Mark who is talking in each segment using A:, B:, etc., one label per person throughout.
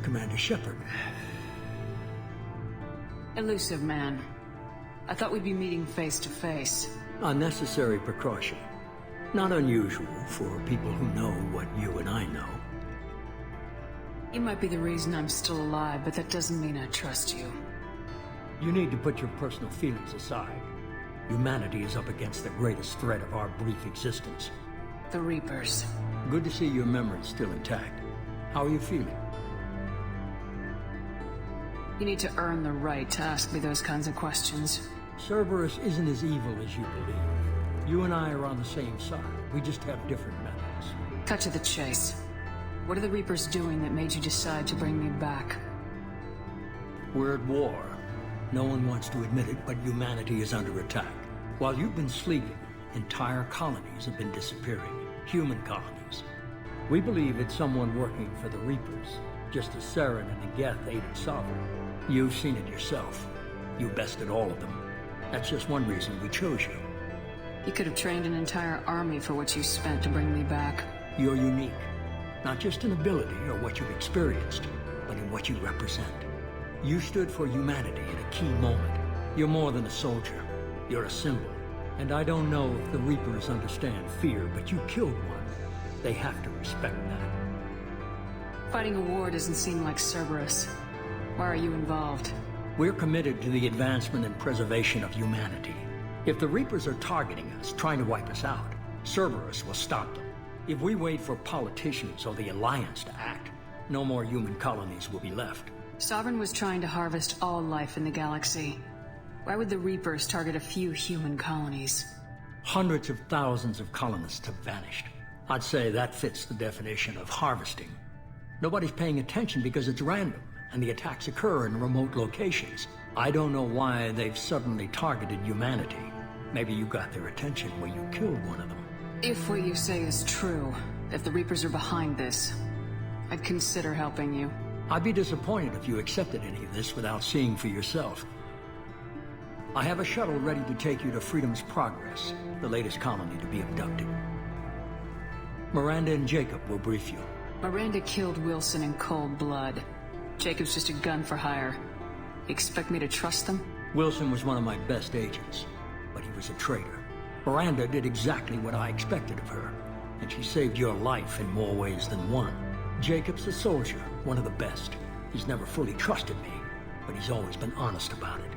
A: Commander Shepard.
B: Elusive Man. I thought we'd be meeting face to face.
A: Unnecessary precaution. Not unusual for people who know what you and I know.
B: You might be the reason I'm still alive, but that doesn't mean I trust you.
A: You need to put your personal feelings aside. Humanity is up against the greatest threat of our brief existence.
B: The Reapers.
A: Good to see your memory's still intact. How are you feeling?
B: You need to earn the right to ask me those kinds of questions.
A: Cerberus isn't as evil as you believe. You and I are on the same side. We just have different methods.
B: Cut to the chase. What are the Reapers doing that made you decide to bring me back?
A: We're at war. No one wants to admit it, but humanity is under attack. While you've been sleeping, entire colonies have been disappearing. Human colonies. We believe it's someone working for the Reapers, just as Saren and the Geth aided Sovereign. You've seen it yourself. You bested all of them. That's just one reason we chose you.
B: You could have trained an entire army for what you spent to bring me back.
A: You're unique. Not just in ability or what you've experienced, but in what you represent. You stood for humanity at a key moment. You're more than a soldier. You're a symbol. And I don't know if the Reapers understand fear, but you killed one. They have to respect that.
B: Fighting a war doesn't seem like Cerberus. Why are you involved?
A: We're committed to the advancement and preservation of humanity. If the Reapers are targeting us, trying to wipe us out, Cerberus will stop them. If we wait for politicians or the Alliance to act, no more human colonies will be left.
B: Sovereign was trying to harvest all life in the galaxy. Why would the Reapers target a few human colonies?
A: Hundreds of thousands of colonists have vanished. I'd say that fits the definition of harvesting. Nobody's paying attention because it's random, and the attacks occur in remote locations. I don't know why they've suddenly targeted humanity. Maybe you got their attention when you killed one of them.
B: If what you say is true, if the Reapers are behind this, I'd consider helping you.
A: I'd be disappointed if you accepted any of this without seeing for yourself. I have a shuttle ready to take you to Freedom's Progress, the latest colony to be abducted. Miranda and Jacob will brief you.
B: Miranda killed Wilson in cold blood. Jacob's just a gun for hire. You expect me to trust them?
A: Wilson was one of my best agents, but he was a traitor. Miranda did exactly what I expected of her, and she saved your life in more ways than one. Jacob's a soldier, one of the best. He's never fully trusted me, but he's always been honest about it.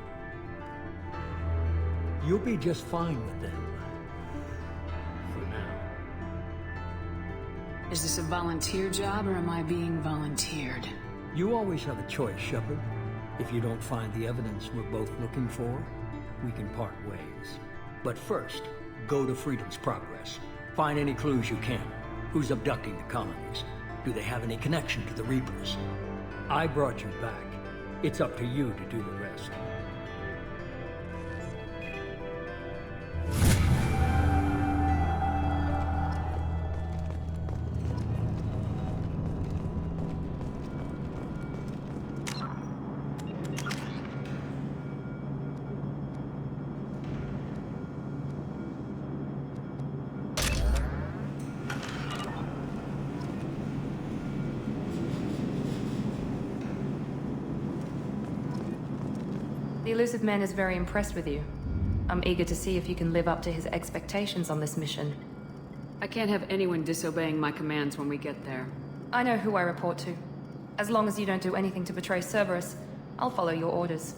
A: You'll be just fine with them. For now.
B: Is this a volunteer job, or am I being volunteered?
A: You always have a choice, Shepard. If you don't find the evidence we're both looking for, we can part ways. But first, go to Freedom's Progress. Find any clues you can. Who's abducting the colonies? Do they have any connection to the Reapers? I brought you back. It's up to you to do the rest.
C: The Elusive Man is very impressed with you. I'm eager to see if you can live up to his expectations on this mission.
B: I can't have anyone disobeying my commands when we get there.
C: I know who I report to. As long as you don't do anything to betray Cerberus, I'll follow your orders.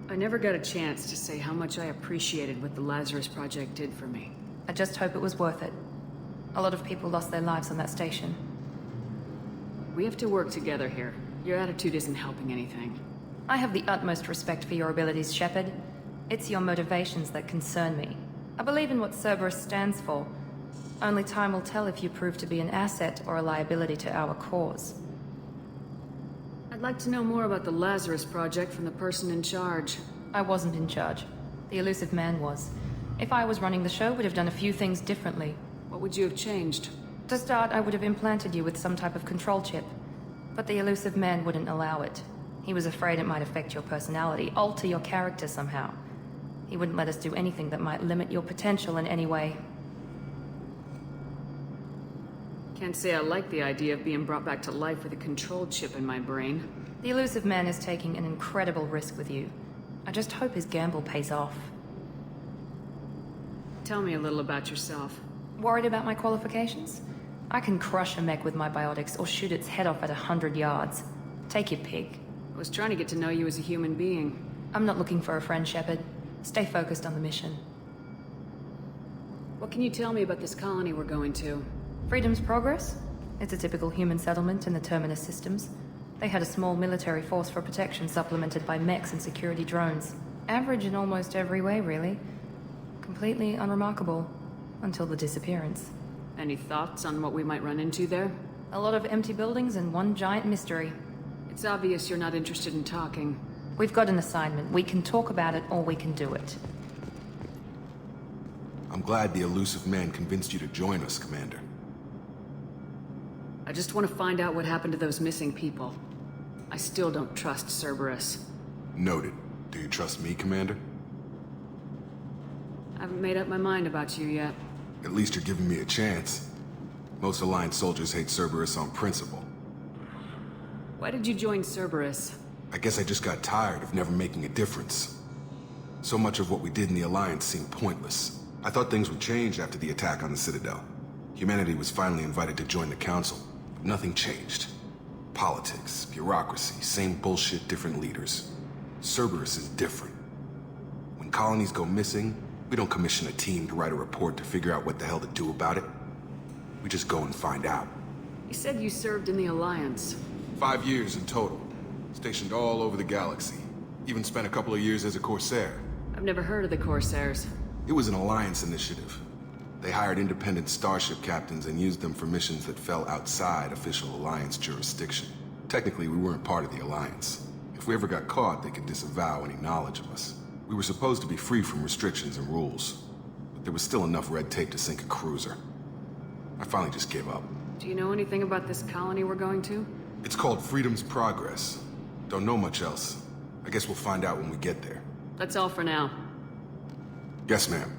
B: I never got a chance to say how much I appreciated what the Lazarus Project did for me.
C: I just hope it was worth it. A lot of people lost their lives on that station.
B: We have to work together here. Your attitude isn't helping anything.
C: I have the utmost respect for your abilities, Shepard. It's your motivations that concern me. I believe in what Cerberus stands for. Only time will tell if you prove to be an asset or a liability to our cause.
B: I'd like to know more about the Lazarus Project from the person in charge.
C: I wasn't in charge. The Elusive Man was. If I was running the show, would have done a few things differently.
B: What would you have changed?
C: To start, I would have implanted you with some type of control chip. But the Elusive Man wouldn't allow it. He was afraid it might affect your personality, alter your character somehow. He wouldn't let us do anything that might limit your potential in any way.
B: Can't say I like the idea of being brought back to life with a controlled chip in my brain.
C: The elusive man is taking an incredible risk with you. I just hope his gamble pays off.
B: Tell me a little about yourself.
C: Worried about my qualifications? I can crush a mech with my biotics or shoot its head off at 100 yards. Take your pick.
B: I was trying to get to know you as a human being.
C: I'm not looking for a friend, Shepard. Stay focused on the mission.
B: What can you tell me about this colony we're going to?
C: Freedom's Progress? It's a typical human settlement in the Terminus systems. They had a small military force for protection supplemented by mechs and security drones. Average in almost every way, really. Completely unremarkable. Until the disappearance.
B: Any thoughts on what we might run into there?
C: A lot of empty buildings and one giant mystery.
B: It's obvious you're not interested in talking.
C: We've got an assignment. We can talk about it or we can do it.
D: I'm glad the elusive man convinced you to join us, Commander.
B: I just want to find out what happened to those missing people. I still don't trust Cerberus.
D: Noted. Do you trust me, Commander?
B: I haven't made up my mind about you yet.
D: At least you're giving me a chance. Most Alliance soldiers hate Cerberus on principle.
B: Why did you join Cerberus?
D: I guess I just got tired of never making a difference. So much of what we did in the Alliance seemed pointless. I thought things would change after the attack on the Citadel. Humanity was finally invited to join the Council, but nothing changed. Politics, bureaucracy, same bullshit, different leaders. Cerberus is different. When colonies go missing, we don't commission a team to write a report to figure out what the hell to do about it. We just go and find out.
B: You said you served in the Alliance.
D: 5 years in total. Stationed all over the galaxy. Even spent a couple of years as a Corsair.
B: I've never heard of the Corsairs.
D: It was an Alliance initiative. They hired independent starship captains and used them for missions that fell outside official Alliance jurisdiction. Technically, we weren't part of the Alliance. If we ever got caught, they could disavow any knowledge of us. We were supposed to be free from restrictions and rules, but there was still enough red tape to sink a cruiser. I finally just gave up.
B: Do you know anything about this colony we're going to?
D: It's called Freedom's Progress. Don't know much else. I guess we'll find out when we get there.
B: That's all for now.
D: Yes, ma'am.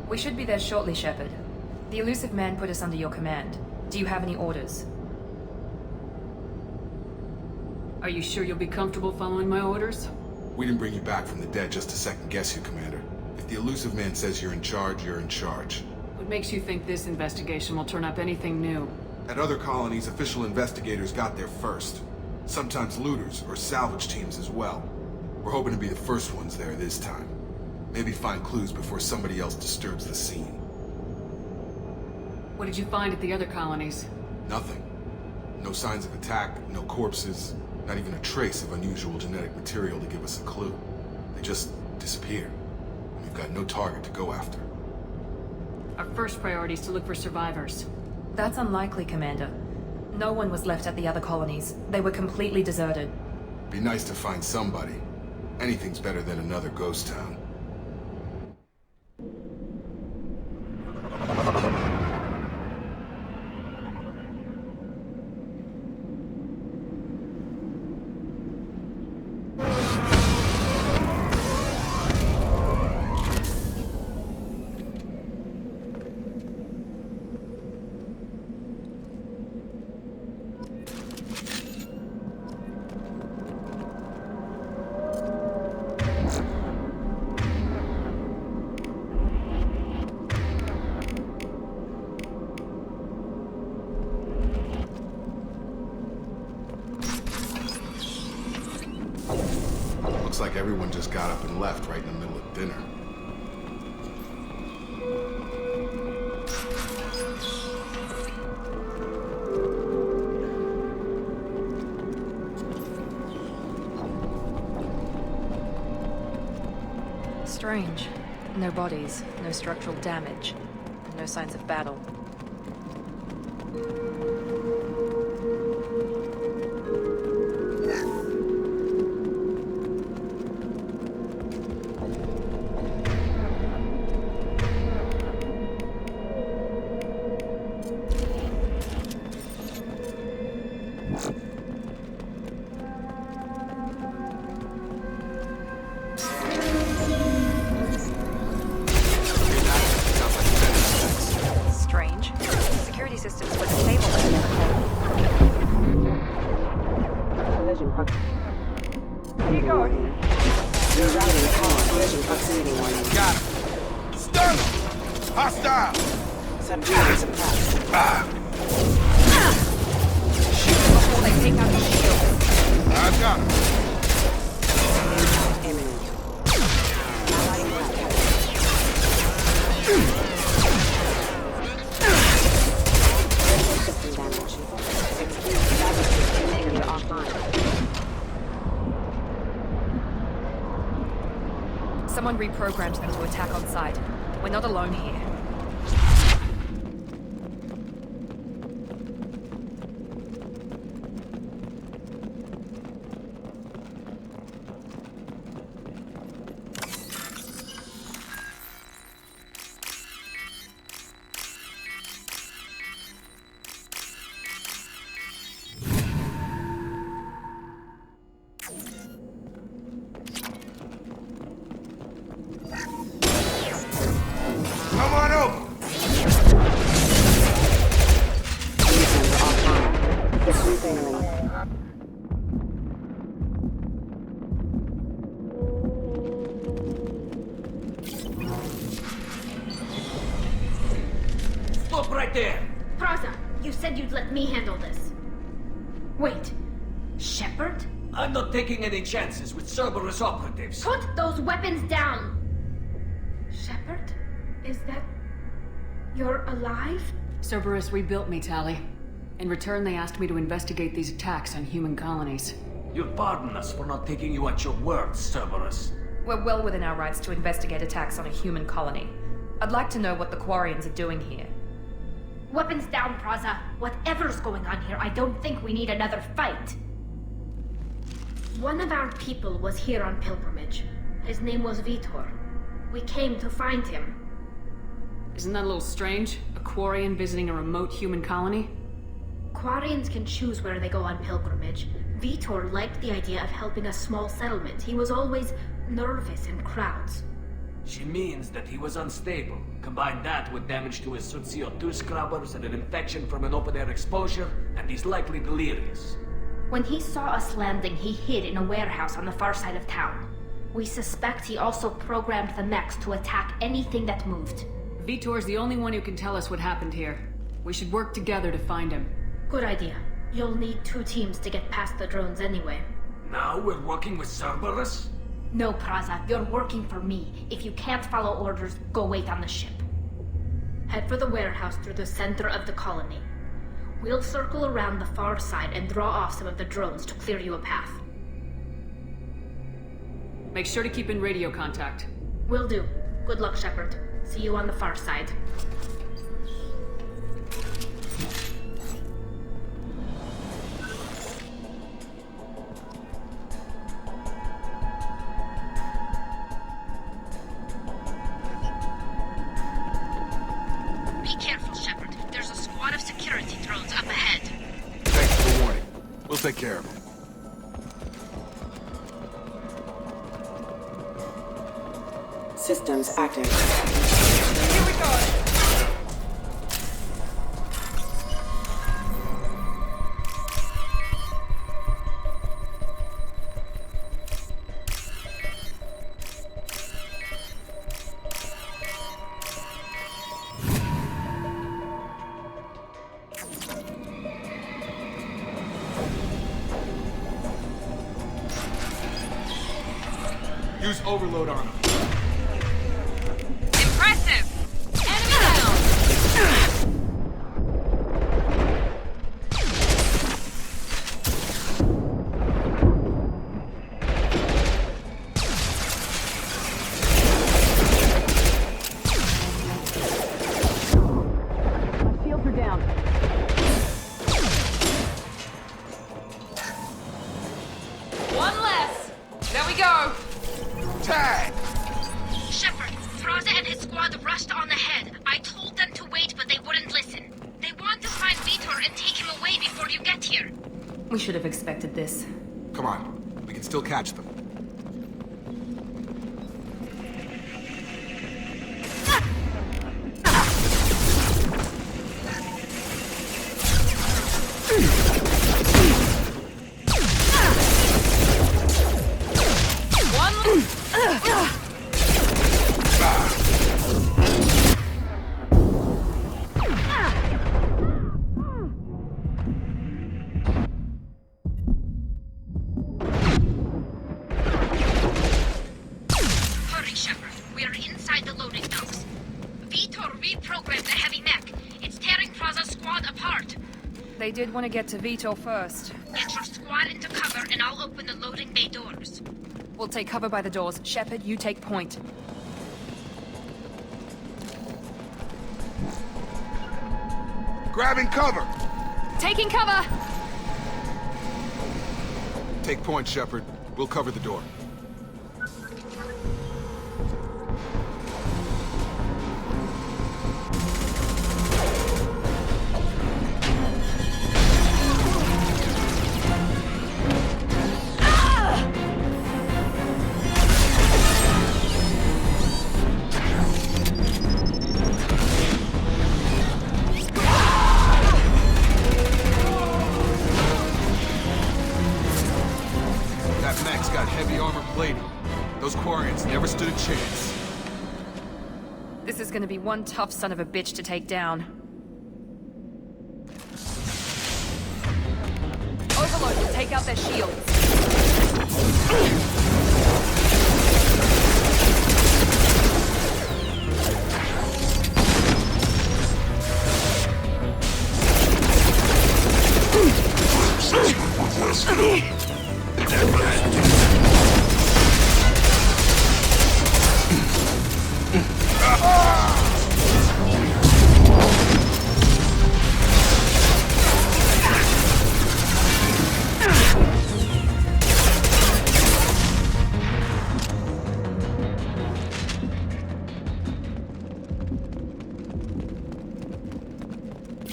C: We should be there shortly, Shepard. The elusive man put us under your command. Do you have any orders?
B: Are you sure you'll be comfortable following my orders?
D: We didn't bring you back from the dead just to second guess you, Commander. If the elusive man says you're in charge, you're in charge.
B: What makes you think this investigation will turn up anything new?
D: At other colonies, official investigators got there first. Sometimes looters or salvage teams as well. We're hoping to be the first ones there this time. Maybe find clues before somebody else disturbs the scene.
B: What did you find at the other colonies?
D: Nothing. No signs of attack, no corpses, not even a trace of unusual genetic material to give us a clue. They just disappeared. We've got no target to go after.
B: Our first priority is to look for survivors.
C: That's unlikely, Commander. No one was left at the other colonies. They were completely deserted.
D: Be nice to find somebody. Anything's better than another ghost town. Looks like everyone just got up and left right in the middle of dinner.
C: Strange. No bodies, no structural damage, and no signs of battle.
E: Proximity warning.
F: Got him. Stun him! Hostile!
E: Subject suppressed.
C: Shoot them before they take out the shield.
F: I got him.
E: Imminent. Allied attack. System damage. Excuse status container offline.
C: Someone reprogrammed them to attack on sight. We're not alone here.
F: Come on over!
E: Defender offline. System failing.
A: Stop right there!
G: Praza, you said you'd let me handle this. Wait, Shepard?
A: I'm not taking any chances with Cerberus operatives.
G: Put those weapons down! Shepard? Is that... You're alive?
B: Cerberus rebuilt me, Tali. In return, they asked me to investigate these attacks on human colonies.
A: You'll pardon us for not taking you at your word, Cerberus.
C: We're well within our rights to investigate attacks on a human colony. I'd like to know what the Quarians are doing here.
G: Weapons down, Praza. Whatever's going on here, I don't think we need another fight. One of our people was here on pilgrimage. His name was Vitor. We came to find him.
B: Isn't that a little strange? A Quarian visiting a remote human colony?
G: Quarians can choose where they go on pilgrimage. Vitor liked the idea of helping a small settlement. He was always nervous in crowds.
A: She means that he was unstable. Combine that with damage to his CO2 scrubbers and an infection from an open-air exposure, and he's likely delirious.
G: When he saw us landing, he hid in a warehouse on the far side of town. We suspect he also programmed the mechs to attack anything that moved.
B: Vitor's the only one who can tell us what happened here. We should work together to find him.
G: Good idea. You'll need 2 teams to get past the drones anyway.
A: Now we're working with Cerberus?
G: No, Praza, you're working for me. If you can't follow orders, go wait on the ship. Head for the warehouse through the center of the colony. We'll circle around the far side and draw off some of the drones to clear you a path.
B: Make sure to keep in radio contact.
G: Will do. Good luck, Shepard. See you on the far side. Be careful, Shepard. There's a squad of security drones up ahead.
D: Thanks for the warning. We'll take care of them.
E: Systems active.
C: Here we go!
F: Use overload on him.
C: Impressive! Enemy down!
B: Shields are down.
C: One less! There we go!
F: Tag!
G: Shepard, Praza and his squad rushed on ahead. I told them to wait, but they wouldn't listen. They want to find Vitor and take him away before you get here.
C: We should have expected this.
D: Come on. We can still catch them.
C: They did want to get to Vitor first.
G: Get your squad into cover and I'll open the loading bay doors.
C: We'll take cover by the doors. Shepard, you take point.
F: Grabbing cover!
C: Taking cover!
D: Take point, Shepard. We'll cover the door. Those Quarians never stood a chance.
C: This is gonna be one tough son of a bitch to take down. Overlord will take out their shields.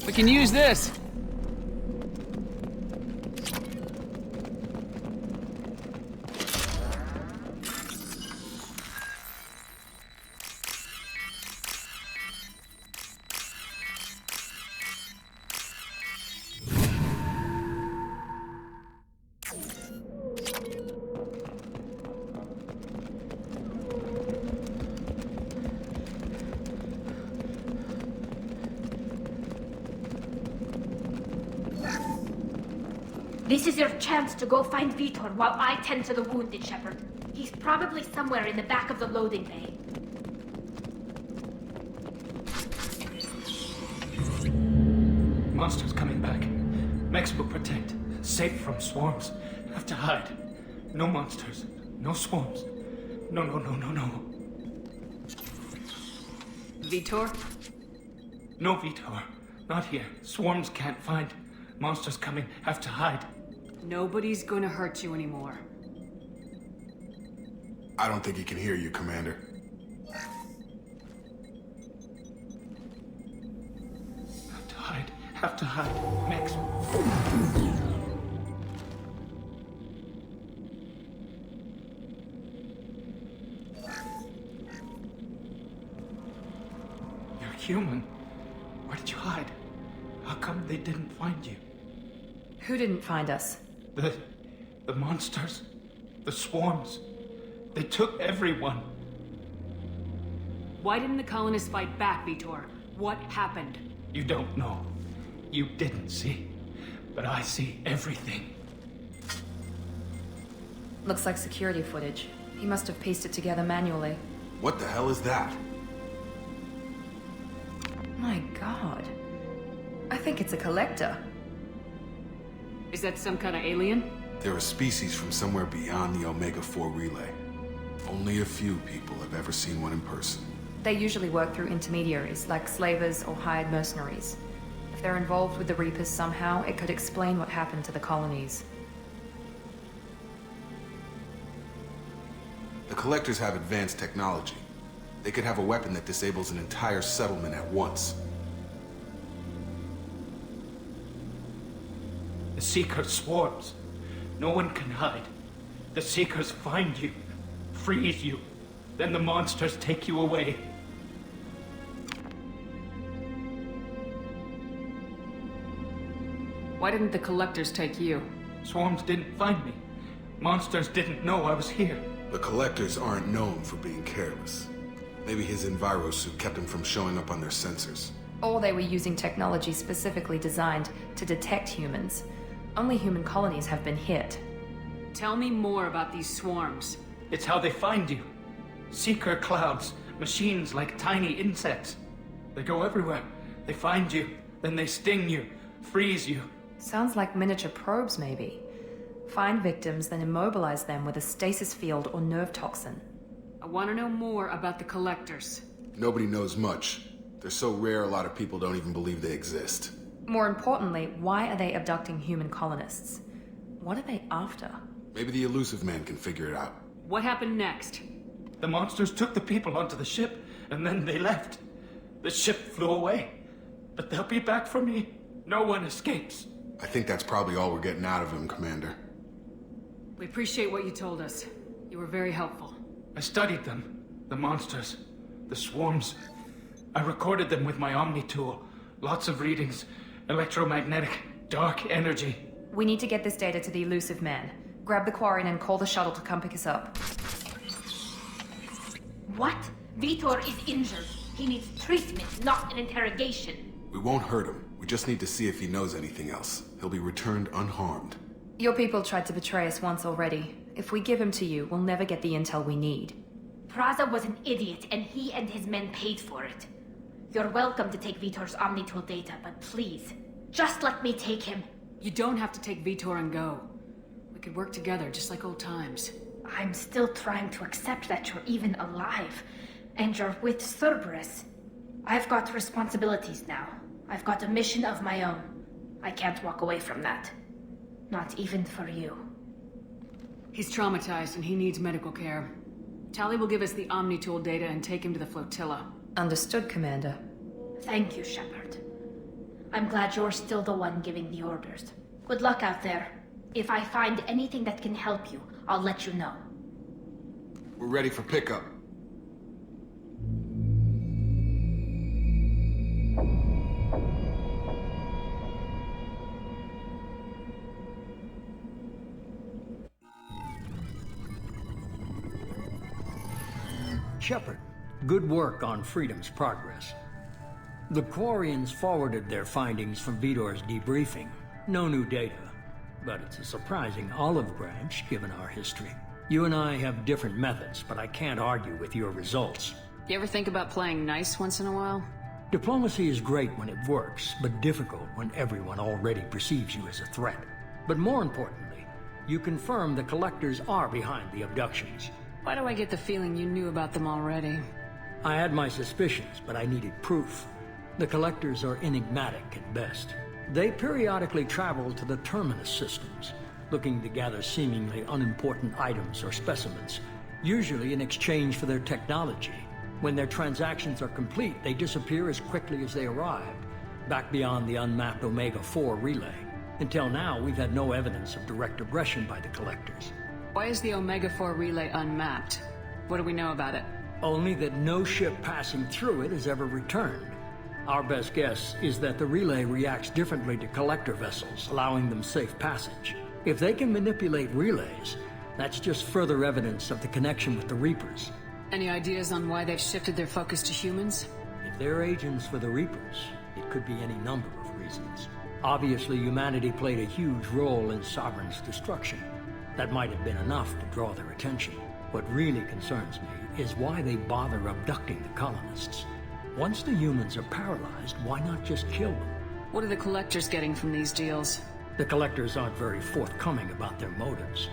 H: We can use this.
G: This is your chance to go find Vitor while I tend to the wounded, Shepard. He's probably somewhere in the back of the loading bay.
A: Monsters coming back. Mex will protect. Safe from swarms. Have to hide. No monsters. No swarms. No.
B: Vitor?
A: No Vitor. Not here. Swarms can't find. Monsters coming. Have to hide.
B: Nobody's gonna hurt you anymore.
D: I don't think he can hear you, Commander.
A: Have to hide. Have to hide. Mex. You're human. Where did you hide? How come they didn't find you?
C: Who didn't find us?
A: The monsters. The swarms. They took everyone.
B: Why didn't the colonists fight back, Vitor? What happened?
A: You don't know. You didn't see. But I see everything.
C: Looks like security footage. He must have pieced it together manually.
D: What the hell is that?
C: My god. I think it's a collector.
B: Is that some kind of alien?
D: They're a species from somewhere beyond the Omega-4 relay. Only a few people have ever seen one in person.
C: They usually work through intermediaries, like slavers or hired mercenaries. If they're involved with the Reapers somehow, it could explain what happened to the colonies.
D: The Collectors have advanced technology. They could have a weapon that disables an entire settlement at once.
A: The Seeker swarms. No one can hide. The Seekers find you, freeze you, then the monsters take you away.
B: Why didn't the collectors take you?
A: Swarms didn't find me. Monsters didn't know I was here.
D: The Collectors aren't known for being careless. Maybe his Envirosuit kept him from showing up on their sensors.
C: Or they were using technology specifically designed to detect humans. Only human colonies have been hit.
B: Tell me more about these swarms.
A: It's how they find you. Seeker clouds, machines like tiny insects. They go everywhere. They find you, then they sting you, freeze you,
C: Sounds like miniature probes, maybe. Find victims, then immobilize them with a stasis field or nerve toxin.
B: I want to know more about the Collectors.
D: Nobody knows much. They're so rare, a lot of people don't even believe they exist.
C: More importantly, why are they abducting human colonists? What are they after?
D: Maybe the Illusive Man can figure it out.
B: What happened next?
H: The monsters took the people onto the ship, and then they left. The ship flew away. But they'll be back for me. No one escapes.
D: I think that's probably all we're getting out of him, Commander.
B: We appreciate what you told us. You were very helpful.
H: I studied them. The monsters. The swarms. I recorded them with my Omni tool. Lots of readings. Electromagnetic. Dark energy.
C: We need to get this data to the Illusive Man. Grab the Quarian and call the shuttle to come pick us up.
G: What? Vitor is injured. He needs treatment, not an interrogation.
D: We won't hurt him. We just need to see if he knows anything else. He'll be returned unharmed.
C: Your people tried to betray us once already. If we give him to you, we'll never get the intel we need.
G: Praza was an idiot, and he and his men paid for it. You're welcome to take Vitor's Omnitool data, but please, just let me take him.
B: You don't have to take Vitor and go. We could work together, just like old times.
G: I'm still trying to accept that you're even alive, and you're with Cerberus. I've got responsibilities now. I've got a mission of my own. I can't walk away from that. Not even for you.
B: He's traumatized and he needs medical care. Tali will give us the Omnitool data and take him to the flotilla.
C: Understood, Commander.
G: Thank you, Shepard. I'm glad you're still the one giving the orders. Good luck out there. If I find anything that can help you, I'll let you know.
D: We're ready for pickup.
A: Shepard, good work on Freedom's progress. The Quarians forwarded their findings from Vitor's debriefing. No new data, but it's a surprising olive branch given our history. You and I have different methods, but I can't argue with your results.
B: You ever think about playing nice once in a while?
A: Diplomacy is great when it works, but difficult when everyone already perceives you as a threat. But more importantly, you confirm the Collectors are behind the abductions.
B: Why do I get the feeling you knew about them already?
A: I had my suspicions, but I needed proof. The Collectors are enigmatic at best. They periodically travel to the Terminus systems, looking to gather seemingly unimportant items or specimens, usually in exchange for their technology. When their transactions are complete, they disappear as quickly as they arrived, back beyond the unmapped Omega-4 relay. Until now, we've had no evidence of direct aggression by the Collectors.
B: Why is the Omega-4 relay unmapped? What do we know about it?
A: Only that no ship passing through it has ever returned. Our best guess is that the relay reacts differently to Collector vessels, allowing them safe passage. If they can manipulate relays, that's just further evidence of the connection with the Reapers.
B: Any ideas on why they've shifted their focus to humans?
A: If they're agents for the Reapers, it could be any number of reasons. Obviously, humanity played a huge role in Sovereign's destruction. That might have been enough to draw their attention. What really concerns me is why they bother abducting the colonists. Once the humans are paralyzed, why not just kill them?
B: What are the Collectors getting from these deals?
A: The Collectors aren't very forthcoming about their motives.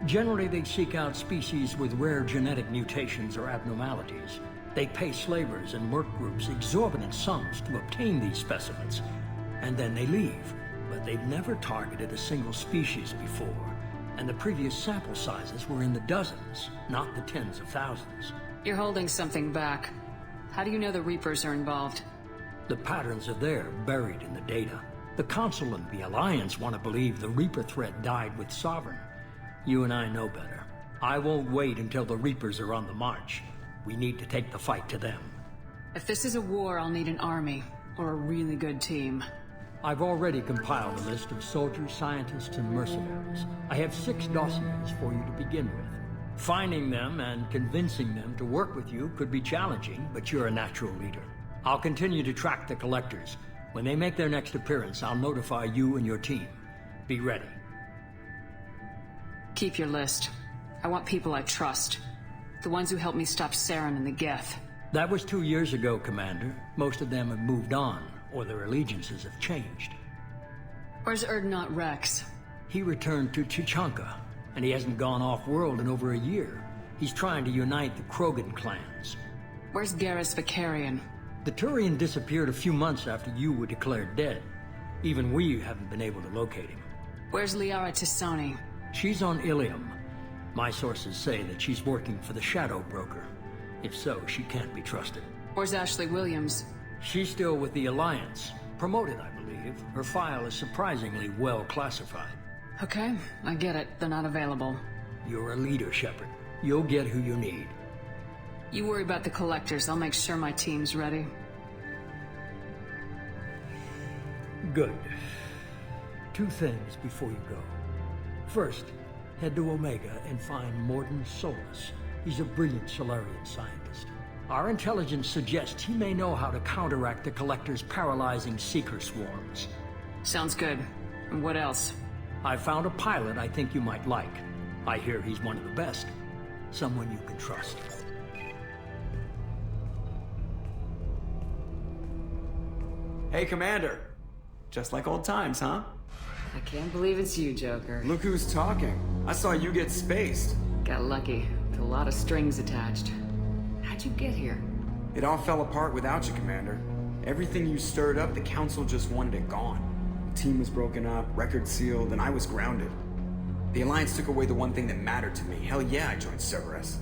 A: Generally, they seek out species with rare genetic mutations or abnormalities. They pay slavers and work groups exorbitant sums to obtain these specimens, and then they leave. But they've never targeted a single species before, and the previous sample sizes were in the dozens, not the tens of thousands.
B: You're holding something back. How do you know the Reapers are involved?
A: The patterns are there, buried in the data. The Council and the Alliance want to believe the Reaper threat died with Sovereign. You and I know better. I won't wait until the Reapers are on the march. We need to take the fight to them.
B: If this is a war, I'll need an army, or a really good team.
A: I've already compiled a list of soldiers, scientists, and mercenaries. I have 6 dossiers for you to begin with. Finding them and convincing them to work with you could be challenging, but you're a natural leader. I'll continue to track the Collectors. When they make their next appearance, I'll notify you and your team. Be ready.
B: Keep your list. I want people I trust. The ones who helped me stop Saren and the Geth.
A: That was 2 years ago, Commander. Most of them have moved on, or their allegiances have changed.
B: Where's Erdnot Rex?
A: He returned to Chichanka, and he hasn't gone off-world in over a year. He's trying to unite the Krogan clans.
B: Where's Garrus Vakarian?
A: The Turian disappeared a few months after you were declared dead. Even we haven't been able to locate him.
B: Where's Liara T'Soni?
A: She's on Ilium. My sources say that she's working for the Shadow Broker. If so, she can't be trusted.
B: Where's Ashley Williams?
A: She's still with the Alliance. Promoted, I believe. Her file is surprisingly well classified.
B: Okay, I get it. They're not available.
A: You're a leader, Shepard. You'll get who you need.
B: You worry about the collectors. I'll make sure my team's ready.
A: Good. 2 things before you go. First, head to Omega and find Mordin Solus. He's a brilliant Solarian scientist. Our intelligence suggests he may know how to counteract the Collector's paralyzing Seeker swarms.
B: Sounds good. And what else?
A: I found a pilot I think you might like. I hear he's one of the best. Someone you can trust.
I: Hey, Commander. Just like old times, huh?
B: I can't believe it's you, Joker.
I: Look who's talking. I saw you get spaced.
B: Got lucky, with a lot of strings attached. How'd you get here?
I: It all fell apart without you, Commander. Everything you stirred up, the Council just wanted it gone. The team was broken up, record sealed, and I was grounded. The Alliance took away the one thing that mattered to me. Hell yeah, I joined Cerberus.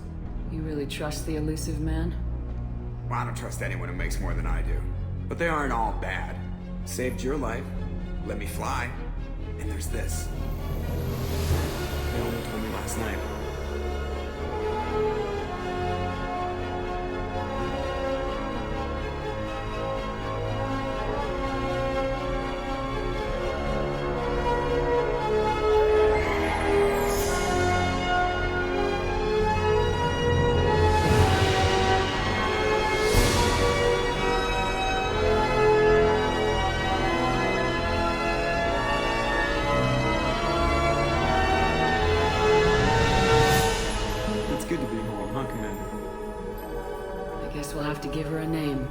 B: You really trust the elusive man?
I: Well, I don't trust anyone who makes more than I do. But they aren't all bad. Saved your life, let me fly, and there's this. They only told me last night.
B: We'll have to give her a name.